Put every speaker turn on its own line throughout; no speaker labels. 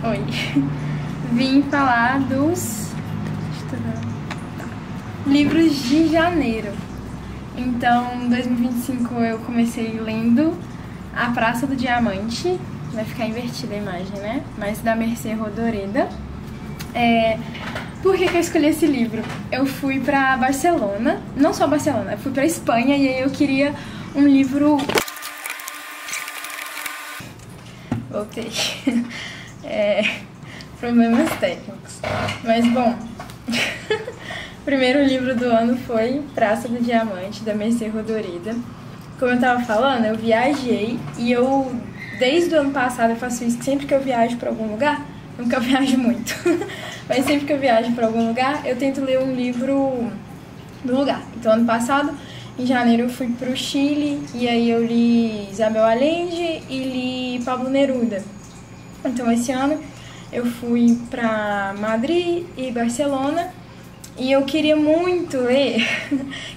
Oi. Vim falar dos livros de janeiro. Então, em 2025 eu comecei lendo A Praça do Diamante. Vai ficar invertida a imagem, né? Mas da Mercê Rodoreda. Por que eu escolhi esse livro? Eu fui pra Barcelona, não só Barcelona, eu fui pra Espanha e aí eu queria um livro... Voltei. Problemas técnicos. Mas bom, o primeiro livro do ano foi Praça do Diamante, da Mercê Rodoreda. Como eu tava falando, eu viajei e eu, desde o ano passado, eu faço isso sempre que eu viajo pra algum lugar. Nunca viajo muito, mas sempre que eu viajo pra algum lugar, eu tento ler um livro do lugar. Então, ano passado, em janeiro, eu fui pro Chile e aí eu li Isabel Allende e li Pablo Neruda. Então, esse ano, eu fui pra Madrid e Barcelona e eu queria muito ler,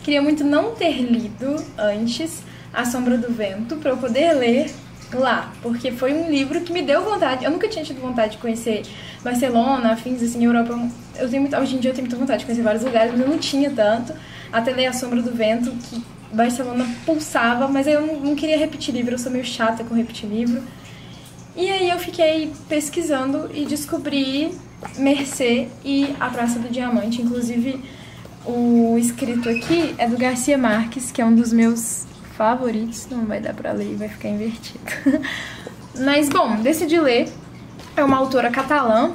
queria muito não ter lido antes A Sombra do Vento pra eu poder ler lá, porque foi um livro que me deu vontade. Eu nunca tinha tido vontade de conhecer Barcelona, afins, assim, Europa. Hoje em dia eu tenho muita vontade de conhecer vários lugares, mas eu não tinha tanto, até ler A Sombra do Vento, que Barcelona pulsava, mas eu não queria repetir livro, eu sou meio chata com repetir livro. E aí eu fiquei pesquisando e descobri Mercê e A Praça do Diamante. Inclusive, o escrito aqui é do Garcia Marques, que é um dos meus favoritos. Não vai dar pra ler, vai ficar invertido. Mas, bom, decidi ler. É uma autora catalã.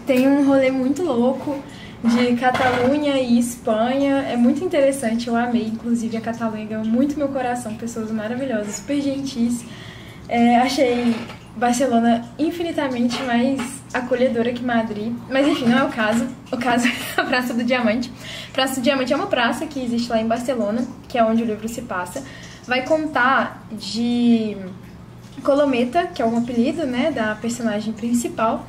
Tem um rolê muito louco de Catalunha e Espanha. É muito interessante, eu amei. Inclusive, a Catalunha ganhou muito meu coração. Pessoas maravilhosas, super gentis. Achei Barcelona infinitamente mais acolhedora que Madrid. Mas, enfim, não é o caso. O caso é a Praça do Diamante. Praça do Diamante é uma praça que existe lá em Barcelona, que é onde o livro se passa. Vai contar de Colometa, que é um apelido, né, da personagem principal.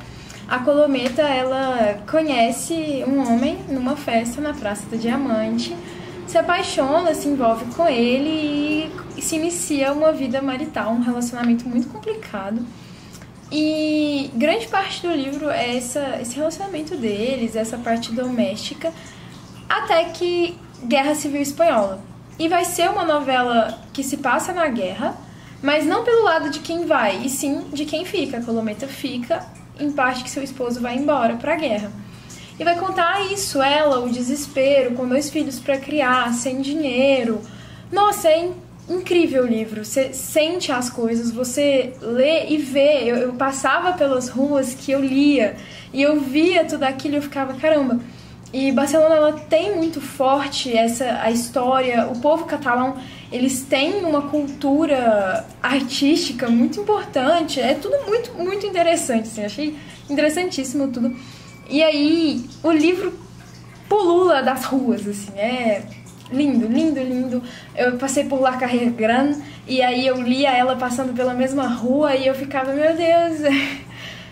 A Colometa, ela conhece um homem numa festa na Praça do Diamante, se apaixona, se envolve com ele e se inicia uma vida marital, um relacionamento muito complicado. E grande parte do livro é esse relacionamento deles, essa parte doméstica, até que Guerra Civil Espanhola. E vai ser uma novela que se passa na guerra, mas não pelo lado de quem vai, e sim de quem fica. A Colometa fica, em parte que seu esposo vai embora pra guerra. E vai contar isso, ela, o desespero, com 2 filhos pra criar, sem dinheiro. Nossa, é incrível o livro. Você sente as coisas, você lê e vê. Eu passava pelas ruas que eu lia e eu via tudo aquilo e eu ficava, caramba. E Barcelona, ela tem muito forte a história. O povo catalão, eles têm uma cultura artística muito importante. É tudo muito, muito interessante, assim. Achei interessantíssimo tudo. E aí, o livro pulula das ruas, assim, é lindo, lindo, lindo. Eu passei por La Carrera Gran e aí eu lia ela passando pela mesma rua e eu ficava, meu Deus,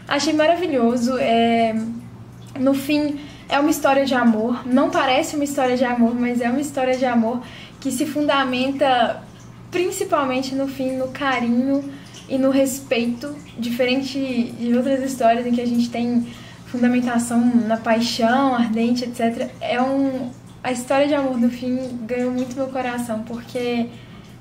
achei maravilhoso. No fim, é uma história de amor, não parece uma história de amor, mas é uma história de amor que se fundamenta principalmente no fim, no carinho e no respeito, diferente de outras histórias em que a gente tem fundamentação na paixão ardente, etc. A história de amor do fim ganhou muito meu coração, porque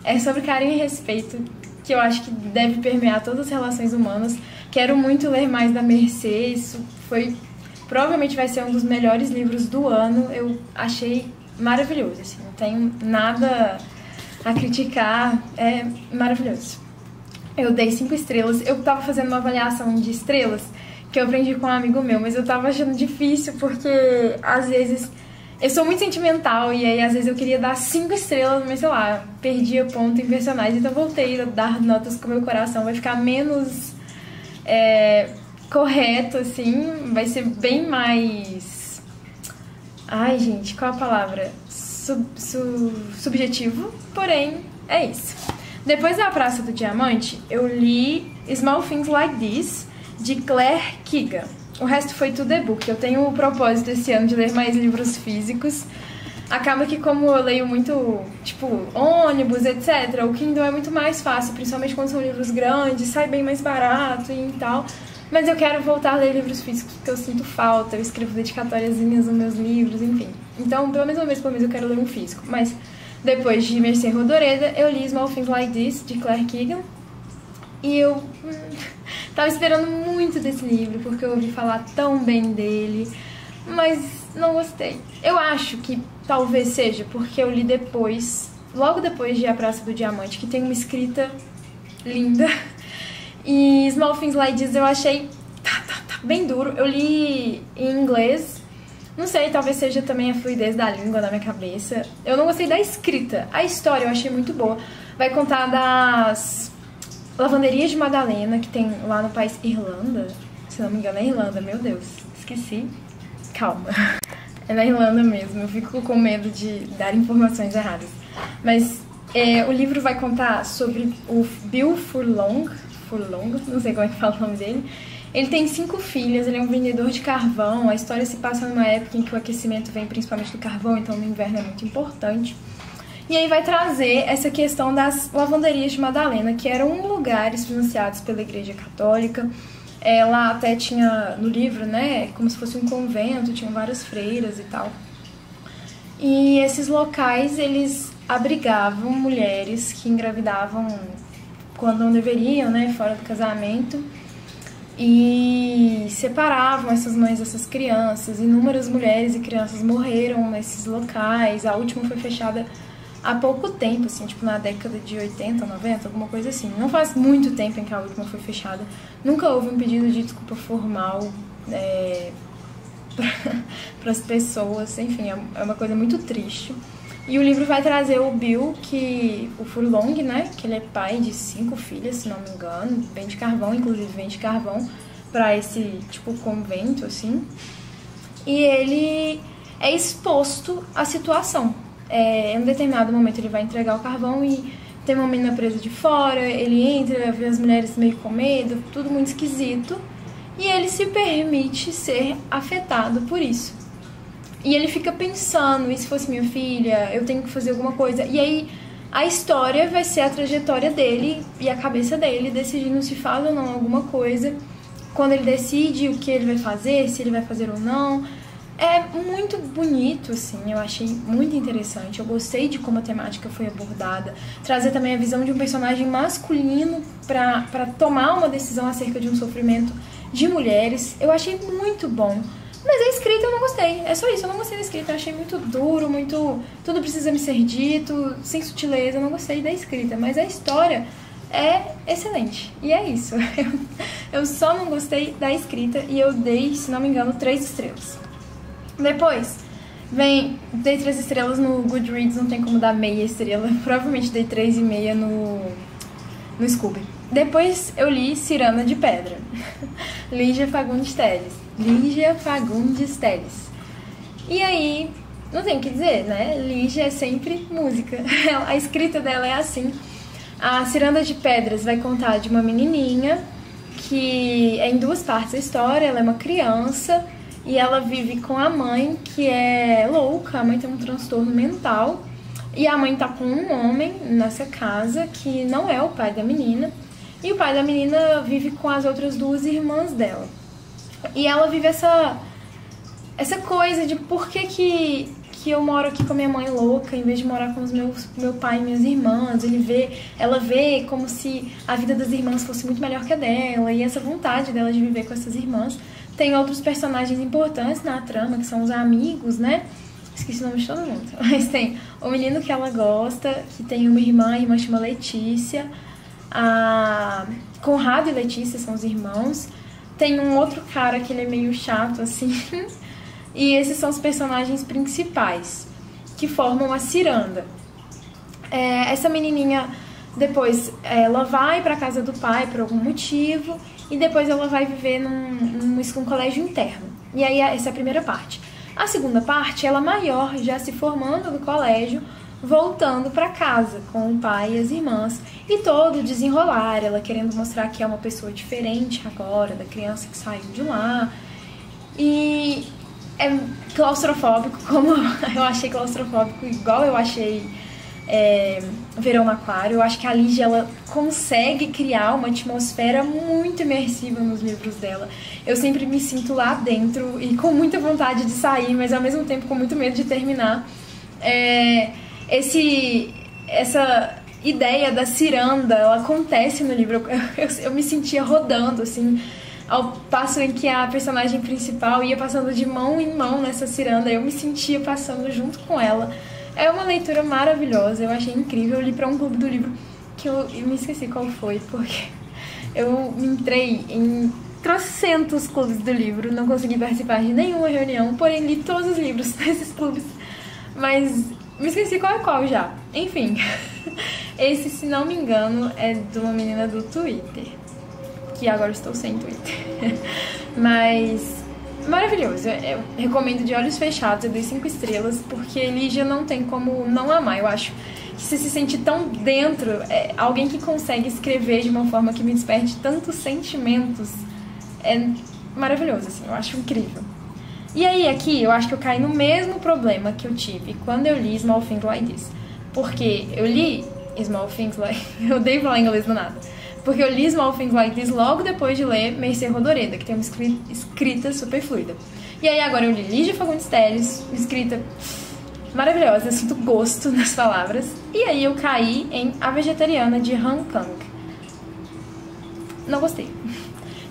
é sobre carinho e respeito, que eu acho que deve permear todas as relações humanas. Quero muito ler mais da Mercê, isso provavelmente vai ser um dos melhores livros do ano. Eu achei maravilhoso, assim, não tenho nada a criticar, é maravilhoso. Eu dei 5 estrelas, eu tava fazendo uma avaliação de estrelas, que eu aprendi com um amigo meu, mas eu tava achando difícil porque, às vezes, eu sou muito sentimental e aí, às vezes, eu queria dar 5 estrelas, mas, sei lá, perdia ponto em personagens, então voltei a dar notas com o meu coração, vai ficar menos correto, assim, vai ser bem mais... Ai, gente, qual a palavra? Subjetivo, porém, é isso. Depois da Praça do Diamante, eu li Small Things Like This, de Claire Keegan. O resto foi tudo e-book. Eu tenho o propósito esse ano de ler mais livros físicos. Acaba que, como eu leio muito, tipo, ônibus, etc., o Kindle é muito mais fácil, principalmente quando são livros grandes, sai bem mais barato e tal. Mas eu quero voltar a ler livros físicos porque eu sinto falta, eu escrevo dedicatóriazinhas nos meus livros, enfim. Então, pelo menos uma vez por mês eu quero ler um físico. Mas depois de Mercê Rodoreda, eu li Small Things Like This, de Claire Keegan. E eu tava esperando muito desse livro, porque eu ouvi falar tão bem dele, mas não gostei. Eu acho que talvez seja porque eu li depois, logo depois de A Praça do Diamante, que tem uma escrita linda. E Small Things Like This eu achei bem duro. Eu li em inglês. Não sei, talvez seja também a fluidez da língua na minha cabeça. Eu não gostei da escrita. A história eu achei muito boa. Vai contar das lavanderias de Madalena, que tem lá no país Irlanda. Se não me engano é Irlanda, meu Deus. Esqueci. Calma. É na Irlanda mesmo. Eu fico com medo de dar informações erradas. Mas o livro vai contar sobre o Bill Furlong, não sei como é que fala o nome dele. Ele tem 5 filhas, ele é um vendedor de carvão. A história se passa numa época em que o aquecimento vem principalmente do carvão, então no inverno é muito importante. E aí vai trazer essa questão das lavanderias de Madalena, que eram lugares financiados pela Igreja Católica. Lá até tinha, no livro, né, como se fosse um convento, tinham várias freiras e tal. E esses locais, eles abrigavam mulheres que engravidavam quando não deveriam, né, fora do casamento, e separavam essas mães dessas crianças. Inúmeras mulheres e crianças morreram nesses locais. A última foi fechada há pouco tempo, assim, tipo na década de 80, 90, alguma coisa assim. Não faz muito tempo em que a última foi fechada. Nunca houve um pedido de desculpa formal para as pessoas. Enfim, é uma coisa muito triste. E o livro vai trazer o Bill, o Furlong, né, que ele é pai de 5 filhas, se não me engano, vende carvão, inclusive vende carvão para esse, tipo, convento, assim. E ele é exposto à situação. Em um determinado momento ele vai entregar o carvão e tem uma menina presa de fora, ele entra, vê as mulheres meio com medo, tudo muito esquisito, e ele se permite ser afetado por isso. E ele fica pensando, e se fosse minha filha, eu tenho que fazer alguma coisa. E aí a história vai ser a trajetória dele e a cabeça dele decidindo se faz ou não alguma coisa. Quando ele decide o que ele vai fazer, se ele vai fazer ou não. É muito bonito, assim, eu achei muito interessante. Eu gostei de como a temática foi abordada. Trazer também a visão de um personagem masculino para tomar uma decisão acerca de um sofrimento de mulheres. Eu achei muito bom. Mas a escrita eu não gostei, é só isso, eu não gostei da escrita, eu achei muito duro, tudo precisa me ser dito, sem sutileza, eu não gostei da escrita, mas a história é excelente, e é isso. Eu só não gostei da escrita e eu dei, se não me engano, 3 estrelas. Depois, dei 3 estrelas no Goodreads, não tem como dar meia estrela, provavelmente dei 3,5 no Scooby. Depois eu li Ciranda de Pedra, Lígia Fagundes Telles. E aí, não tem o que dizer, né? Lígia é sempre música. A escrita dela é assim. A Ciranda de Pedras vai contar de uma menininha que é em 2 partes a história. Ela é uma criança e ela vive com a mãe, que é louca. A mãe tem um transtorno mental. E a mãe tá com um homem nessa casa que não é o pai da menina. E o pai da menina vive com as outras 2 irmãs dela. E ela vive essa coisa de por que eu moro aqui com a minha mãe louca em vez de morar com meu pai e minhas irmãs. Ela vê como se a vida das irmãs fosse muito melhor que a dela, e essa vontade dela de viver com essas irmãs. Tem outros personagens importantes na trama, que são os amigos, né? Esqueci o nome de todo mundo. Mas tem o menino que ela gosta, que tem uma irmã, a irmã chama Letícia. A Conrado e Letícia são os irmãos. Tem um outro cara que ele é meio chato, assim. E esses são os personagens principais, que formam a Ciranda. Essa menininha, depois, ela vai pra casa do pai por algum motivo, e depois ela vai viver num colégio interno. E aí, essa é a primeira parte. A segunda parte, ela maior, já se formando do colégio, voltando para casa com o pai e as irmãs, e todo desenrolar, ela querendo mostrar que é uma pessoa diferente agora, da criança que saiu de lá. E é claustrofóbico, como eu achei claustrofóbico, igual eu achei Verão no Aquário. Eu acho que a Lígia, ela consegue criar uma atmosfera muito imersiva nos livros dela. Eu sempre me sinto lá dentro e com muita vontade de sair, mas ao mesmo tempo com muito medo de terminar. Essa ideia da ciranda, ela acontece no livro. Eu me sentia rodando, assim, ao passo em que a personagem principal ia passando de mão em mão nessa ciranda, eu me sentia passando junto com ela. É uma leitura maravilhosa, eu achei incrível. Eu li para um clube do livro que eu me esqueci qual foi, porque eu me entrei em trocentos clubes do livro, não consegui participar de nenhuma reunião, porém li todos os livros desses clubes, mas me esqueci qual é qual já. Enfim, esse, se não me engano, é de uma menina do Twitter, que agora estou sem Twitter. Mas maravilhoso, eu recomendo de olhos fechados, eu dei 5 estrelas, porque Lígia não tem como não amar. Eu acho que você se sente tão dentro, alguém que consegue escrever de uma forma que me desperte tantos sentimentos, é maravilhoso, assim, eu acho incrível. E aí, aqui, eu acho que eu caí no mesmo problema que eu tive quando eu li Small Things Like This. Porque eu li Small Things Like... Eu odeio falar inglês do nada. Porque eu li Small Things Like This logo depois de ler Mercê Rodoreda, que tem uma escrita super fluida. E aí, agora eu li Lígia Fagundes Telles, escrita maravilhosa, eu sinto gosto nas palavras. E aí, eu caí em A Vegetariana, de Han Kang. Não gostei.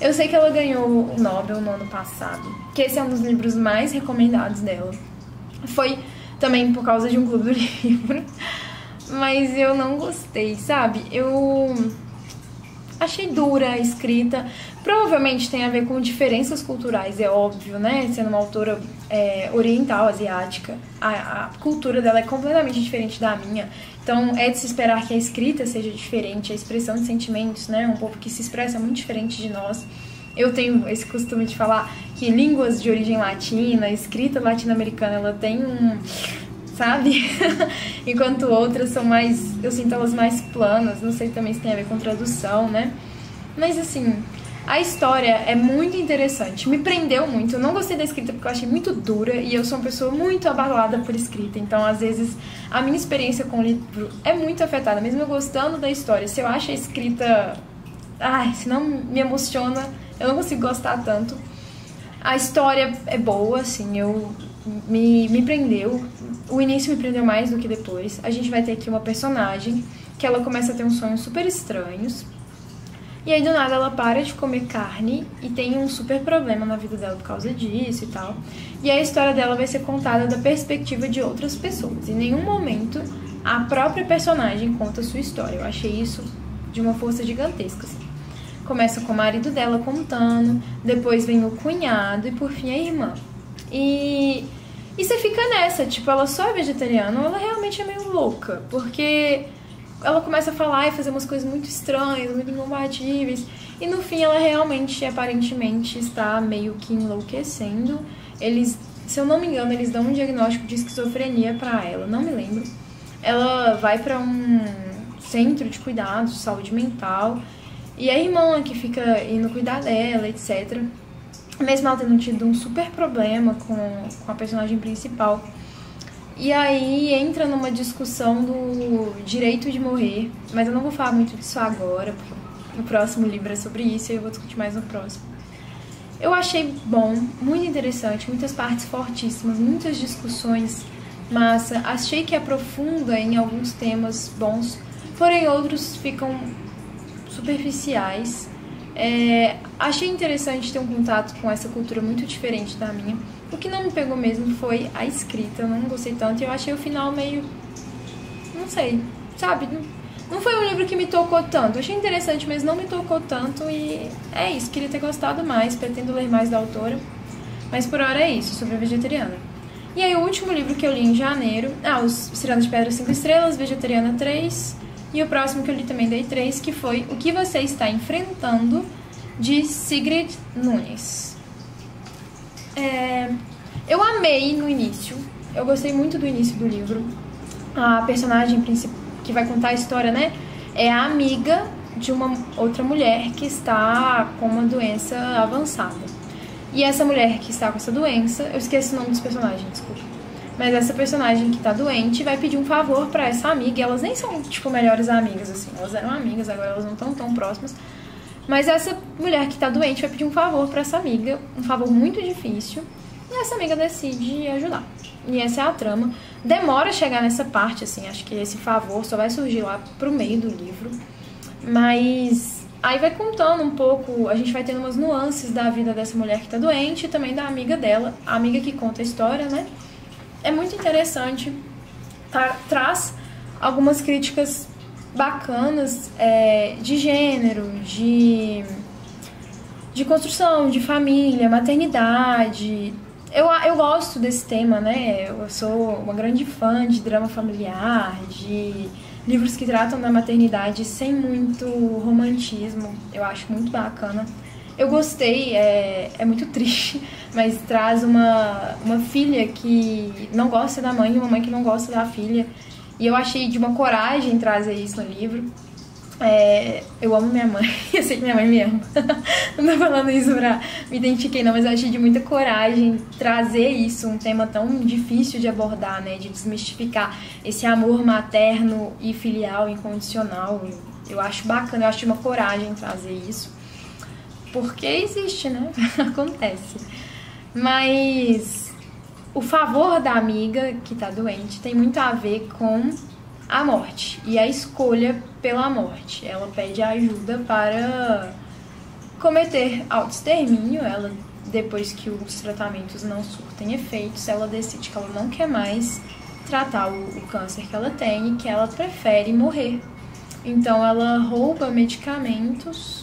Eu sei que ela ganhou o Nobel no ano passado, que esse é um dos livros mais recomendados dela. Foi também por causa de um clube do livro, mas eu não gostei, sabe? Eu achei dura a escrita. Provavelmente tem a ver com diferenças culturais, é óbvio, né? Sendo uma autora oriental, asiática, a cultura dela é completamente diferente da minha. Então é de se esperar que a escrita seja diferente, a expressão de sentimentos, né? Um povo que se expressa muito diferente de nós. Eu tenho esse costume de falar que línguas de origem latina, escrita latino-americana, ela tem sabe? Enquanto outras são mais, eu sinto elas mais planas, não sei também se tem a ver com tradução, né? Mas assim, a história é muito interessante, me prendeu muito. Eu não gostei da escrita porque eu achei muito dura e eu sou uma pessoa muito abalada por escrita, então às vezes a minha experiência com o livro é muito afetada, mesmo eu gostando da história. Se eu acho a escrita, se não me emociona, eu não consigo gostar tanto. A história é boa, assim, me prendeu. O início me prendeu mais do que depois. A gente vai ter aqui uma personagem que ela começa a ter uns sonhos super estranhos. E aí, do nada, ela para de comer carne e tem um super problema na vida dela por causa disso e tal. E aí, a história dela vai ser contada da perspectiva de outras pessoas. Em nenhum momento, a própria personagem conta a sua história. Eu achei isso de uma força gigantesca, assim. Começa com o marido dela contando, depois vem o cunhado e, por fim, a irmã. E você fica nessa, tipo, ela só é vegetariana ou ela realmente é meio louca? Porque ela começa a falar e fazer umas coisas muito estranhas, muito incompatíveis. E no fim ela realmente, aparentemente, está meio que enlouquecendo. Eles, se eu não me engano, eles dão um diagnóstico de esquizofrenia pra ela, não me lembro. Ela vai pra um centro de cuidados de saúde mental. E a irmã que fica indo cuidar dela, etc. Mesmo ela tendo tido um super problema com a personagem principal. E aí entra numa discussão do direito de morrer. Mas eu não vou falar muito disso agora, porque no próximo livro é sobre isso e eu vou discutir mais no próximo. Eu achei bom, muito interessante, muitas partes fortíssimas, muitas discussões massa. Achei que aprofunda em alguns temas bons, porém outros ficam superficiais. Achei interessante ter um contato com essa cultura muito diferente da minha. O que não me pegou mesmo foi a escrita, eu não gostei tanto e eu achei o final meio, não sei, sabe? Não foi um livro que me tocou tanto. Eu achei interessante, mas não me tocou tanto e é isso, queria ter gostado mais, pretendo ler mais da autora. Mas por hora é isso, sobre a vegetariana. E aí o último livro que eu li em janeiro, Os Ciranos de Pedra 5 estrelas, Vegetariana 3... E o próximo que eu li também dei 3, que foi O que Você Está Enfrentando, de Sigrid Nunes. Eu amei no início, eu gostei muito do início do livro. A personagem principal, que vai contar a história, né, é a amiga de uma outra mulher que está com uma doença avançada. E essa mulher que está com essa doença, eu esqueci o nome dos personagens, desculpa. Mas essa personagem que tá doente vai pedir um favor pra essa amiga, e elas nem são, tipo, melhores amigas, assim. Elas eram amigas, agora elas não estão tão próximas. Mas essa mulher que tá doente vai pedir um favor pra essa amiga, um favor muito difícil, e essa amiga decide ajudar. E essa é a trama. Demora a chegar nessa parte, assim, acho que esse favor só vai surgir lá pro meio do livro. Mas aí vai contando um pouco, a gente vai tendo umas nuances da vida dessa mulher que tá doente e também da amiga dela, a amiga que conta a história, né? É muito interessante, traz algumas críticas bacanas de gênero, de construção, de família, maternidade. Eu gosto desse tema, né? Eu sou uma grande fã de drama familiar, de livros que tratam da maternidade sem muito romantismo. Eu acho muito bacana. Eu gostei, é muito triste, mas traz uma filha que não gosta da mãe e uma mãe que não gosta da filha. E eu achei de uma coragem trazer isso no livro. Eu amo minha mãe, eu sei que minha mãe me ama. Não tô falando isso pra me identificar, não, mas eu achei de muita coragem trazer isso, um tema tão difícil de abordar, né? De desmistificar esse amor materno e filial incondicional. Eu acho bacana, eu acho de uma coragem trazer isso. Porque existe, né? Acontece. Mas o favor da amiga que tá doente tem muito a ver com a morte e a escolha pela morte. Ela pede ajuda para cometer autoextermínio. Ela, depois que os tratamentos não surtem efeitos, ela decide que ela não quer mais tratar o câncer que ela tem e que ela prefere morrer. Então ela rouba medicamentos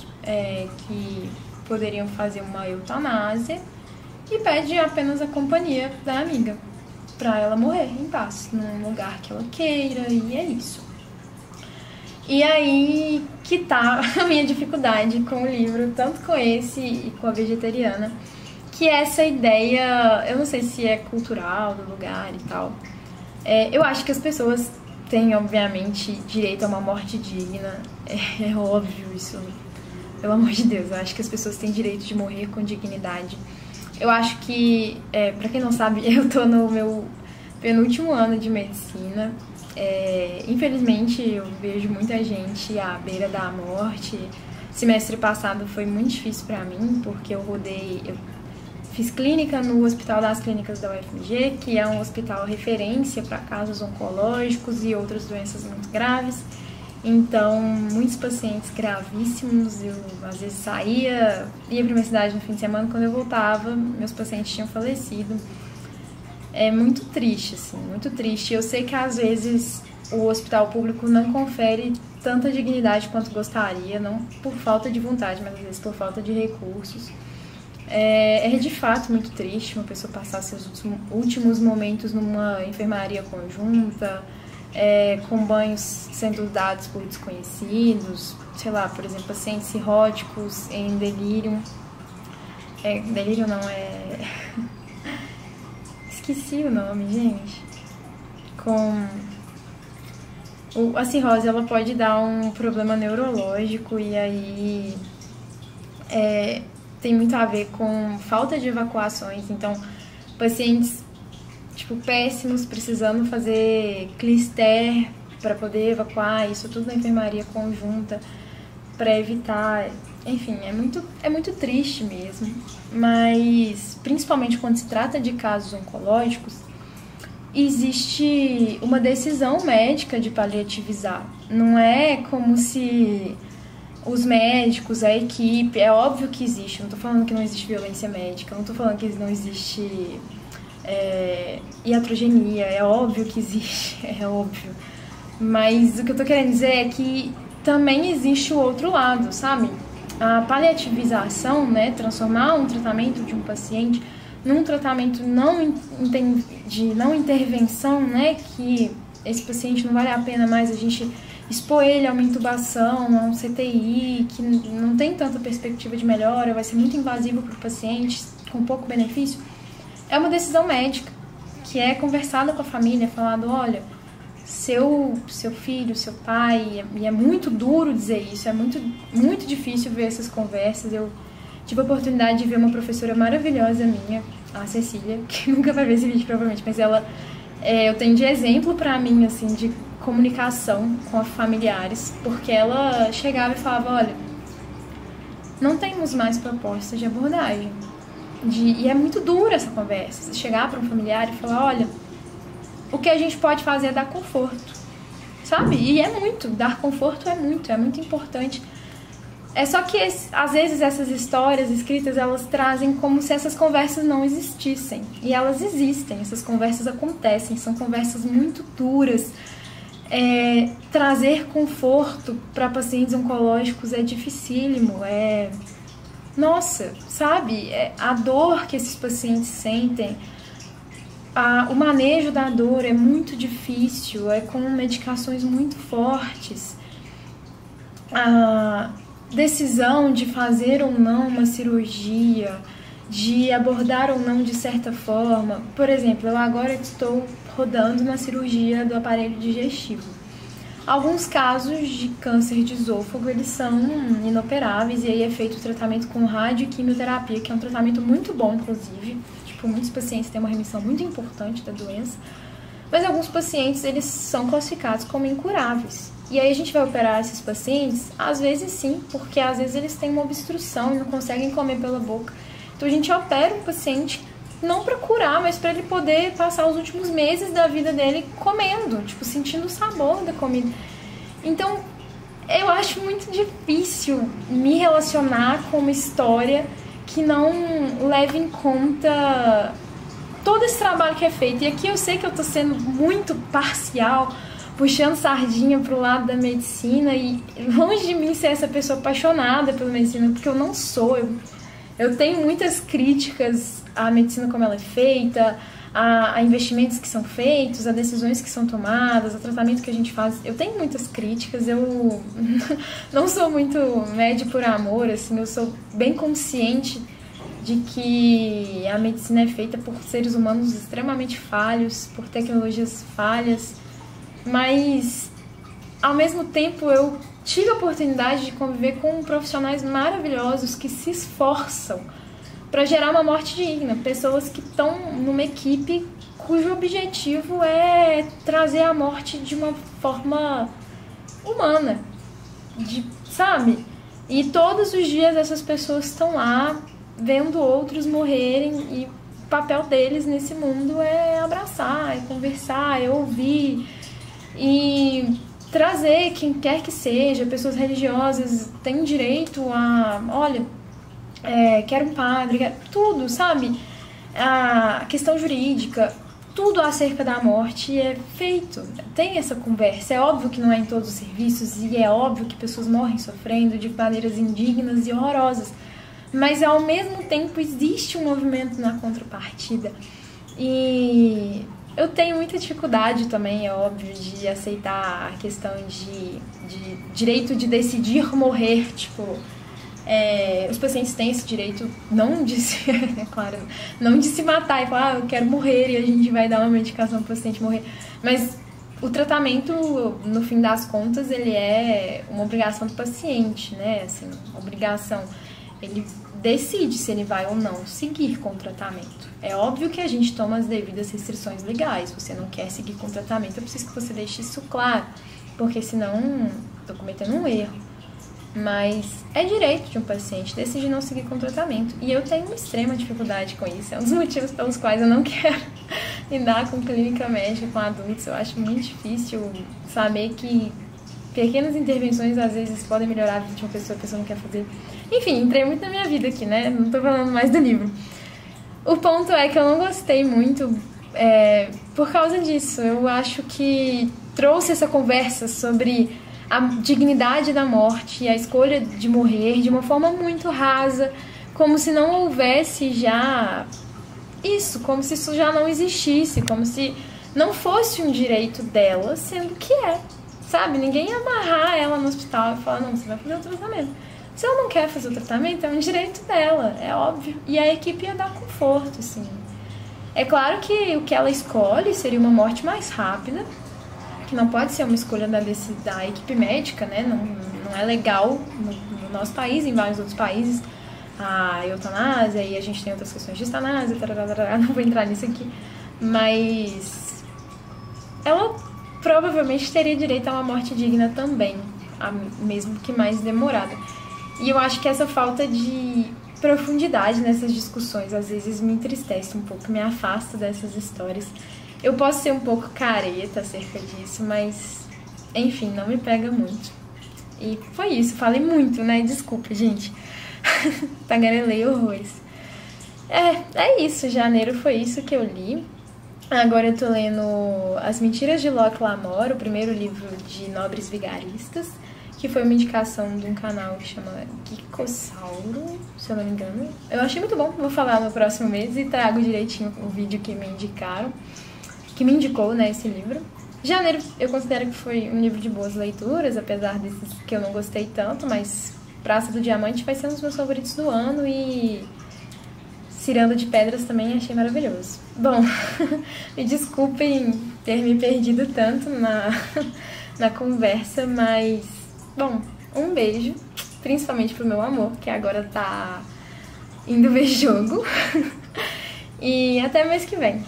que poderiam fazer uma eutanásia e pede apenas a companhia da amiga para ela morrer em paz, num lugar que ela queira, e é isso. E aí que tá a minha dificuldade com o livro, tanto com esse e com a Vegetariana, que é essa ideia, eu não sei se é cultural do lugar e tal. Eu acho que as pessoas têm, obviamente, direito a uma morte digna, é óbvio isso. Pelo amor de Deus, eu acho que as pessoas têm direito de morrer com dignidade. Eu acho que, pra quem não sabe, eu tô no meu penúltimo ano de medicina. Infelizmente, eu vejo muita gente à beira da morte. Semestre passado foi muito difícil pra mim, porque eu fiz clínica no Hospital das Clínicas da UFMG, que é um hospital referência para casos oncológicos e outras doenças muito graves. Então, muitos pacientes gravíssimos, eu às vezes ia para minha cidade no fim de semana, quando eu voltava, meus pacientes tinham falecido. É muito triste, assim, muito triste. Eu sei que às vezes o hospital público não confere tanta dignidade quanto gostaria, não por falta de vontade, mas às vezes por falta de recursos. É de fato muito triste uma pessoa passar seus últimos momentos numa enfermaria conjunta, com banhos sendo dados por desconhecidos, sei lá, por exemplo, pacientes cirróticos em delírio. Delírio não, esqueci o nome, gente. A cirrose, ela pode dar um problema neurológico e aí tem muito a ver com falta de evacuações. Então, pacientes péssimos, precisando fazer clister para poder evacuar, isso tudo na enfermaria conjunta para evitar. Enfim, é muito triste mesmo, mas principalmente quando se trata de casos oncológicos, existe uma decisão médica de paliativizar. Não é como se os médicos, a equipe, é óbvio que existe, não tô falando que não existe violência médica, não tô falando que não existe iatrogenia, é óbvio que existe, é óbvio. Mas o que eu tô querendo dizer é que também existe o outro lado, sabe? A paliativização, né, transformar um tratamento de um paciente num tratamento de não intervenção, né, que esse paciente não vale a pena mais a gente expor ele a uma intubação, a um CTI, que não tem tanta perspectiva de melhora, vai ser muito invasivo para o paciente, com pouco benefício. É uma decisão médica, que é conversada com a família, falado, olha, seu filho, seu pai, e é muito duro dizer isso, é muito, muito difícil ver essas conversas. Eu tive a oportunidade de ver uma professora maravilhosa minha, a Cecília, que nunca vai ver esse vídeo provavelmente, mas ela Eu tenho de exemplo pra mim, assim, de comunicação com os familiares, porque ela chegava e falava, olha, não temos mais proposta de abordagem. E é muito dura essa conversa. Você chegar para um familiar e falar, olha, o que a gente pode fazer é dar conforto, sabe? E dar conforto é muito importante. É só que, às vezes, essas histórias escritas, elas trazem como se essas conversas não existissem. E elas existem, essas conversas acontecem, são conversas muito duras. Trazer conforto para pacientes oncológicos é dificílimo, Nossa, sabe? A dor que esses pacientes sentem, o manejo da dor é muito difícil, com medicações muito fortes. A decisão de fazer ou não uma cirurgia, de abordar ou não de certa forma. Por exemplo, eu agora estou rodando na cirurgia do aparelho digestivo. Alguns casos de câncer de esôfago, eles são inoperáveis, e aí é feito o tratamento com radioquimioterapia, que é um tratamento muito bom, inclusive. Tipo, muitos pacientes têm uma remissão muito importante da doença, mas alguns pacientes, eles são classificados como incuráveis. E aí a gente vai operar esses pacientes, às vezes sim, porque às vezes eles têm uma obstrução e não conseguem comer pela boca. Então a gente opera um paciente não para curar, mas para ele poder passar os últimos meses da vida dele comendo, tipo, sentindo o sabor da comida. Então, eu acho muito difícil me relacionar com uma história que não leve em conta todo esse trabalho que é feito. E aqui eu sei que eu tô sendo muito parcial, puxando sardinha pro lado da medicina, e longe de mim ser essa pessoa apaixonada pela medicina, porque eu não sou. Eu tenho muitas críticas à medicina como ela é feita, a investimentos que são feitos, a decisões que são tomadas, a tratamento que a gente faz. Eu tenho muitas críticas, eu não sou muito médio por amor, assim, eu sou bem consciente de que a medicina é feita por seres humanos extremamente falhos, por tecnologias falhas, mas ao mesmo tempo eu tive a oportunidade de conviver com profissionais maravilhosos que se esforçam para gerar uma morte digna, pessoas que estão numa equipe cujo objetivo é trazer a morte de uma forma humana, sabe? E todos os dias essas pessoas estão lá vendo outros morrerem, e o papel deles nesse mundo é abraçar, é conversar, é ouvir e trazer quem quer que seja. Pessoas religiosas têm direito a, olha, quero um padre, tudo, sabe? A questão jurídica, tudo acerca da morte é feito, tem essa conversa. É óbvio que não é em todos os serviços, e é óbvio que pessoas morrem sofrendo de maneiras indignas e horrorosas, mas ao mesmo tempo existe um movimento na contrapartida. E eu tenho muita dificuldade também, é óbvio, de aceitar a questão de direito de decidir morrer. Tipo, os pacientes têm esse direito, não de se, é claro, não de se matar e falar, eu quero morrer, e a gente vai dar uma medicação para o paciente morrer. Mas o tratamento, no fim das contas, ele é uma obrigação do paciente, né? Assim, obrigação. Ele decide se ele vai ou não seguir com o tratamento. É óbvio que a gente toma as devidas restrições legais. Se você não quer seguir com o tratamento, eu preciso que você deixe isso claro, porque senão estou cometendo um erro. Mas é direito de um paciente decidir não seguir com o tratamento. E eu tenho uma extrema dificuldade com isso. É um dos motivos pelos quais eu não quero lidar com clínica médica com adultos. Eu acho muito difícil saber que pequenas intervenções às vezes podem melhorar a vida de uma pessoa que a pessoa não quer fazer. Enfim, entrei muito na minha vida aqui, né? Não tô falando mais do livro. O ponto é que eu não gostei muito por causa disso. Eu acho que trouxe essa conversa sobre a dignidade da morte e a escolha de morrer de uma forma muito rasa, como se não houvesse já isso, como se isso já não existisse, como se não fosse um direito dela, sendo que sabe? Ninguém ia amarrar ela no hospital e falar, não, você vai fazer o tratamento. Se ela não quer fazer o tratamento, é um direito dela, é óbvio. E a equipe ia dar conforto, assim. É claro que o que ela escolhe seria uma morte mais rápida, que não pode ser uma escolha da equipe médica, né? Não é legal no nosso país, em vários outros países, a eutanásia, e a gente tem outras questões de eutanásia, não vou entrar nisso aqui. Mas ela provavelmente teria direito a uma morte digna também, mesmo que mais demorada. E eu acho que essa falta de profundidade nessas discussões às vezes me entristece um pouco, me afasta dessas histórias. Eu posso ser um pouco careta acerca disso, mas enfim, não me pega muito. E foi isso, falei muito, né? Desculpa, gente. Tagarelei horrores. É isso, janeiro foi isso que eu li. Agora eu tô lendo As Mentiras de Locke Lamore, o primeiro livro de Nobres Vigaristas, que foi uma indicação de um canal que chama Geekossauro, se eu não me engano. Eu achei muito bom, vou falar no próximo mês e trago direitinho o vídeo que me indicaram, que me indicou, né, esse livro. Janeiro eu considero que foi um livro de boas leituras, apesar desses que eu não gostei tanto, mas Praça do Diamante vai ser um dos meus favoritos do ano e Ciranda de Pedras também achei maravilhoso. Bom, me desculpem ter me perdido tanto na conversa, mas, bom, um beijo, principalmente pro meu amor, que agora tá indo ver jogo, e até mês que vem.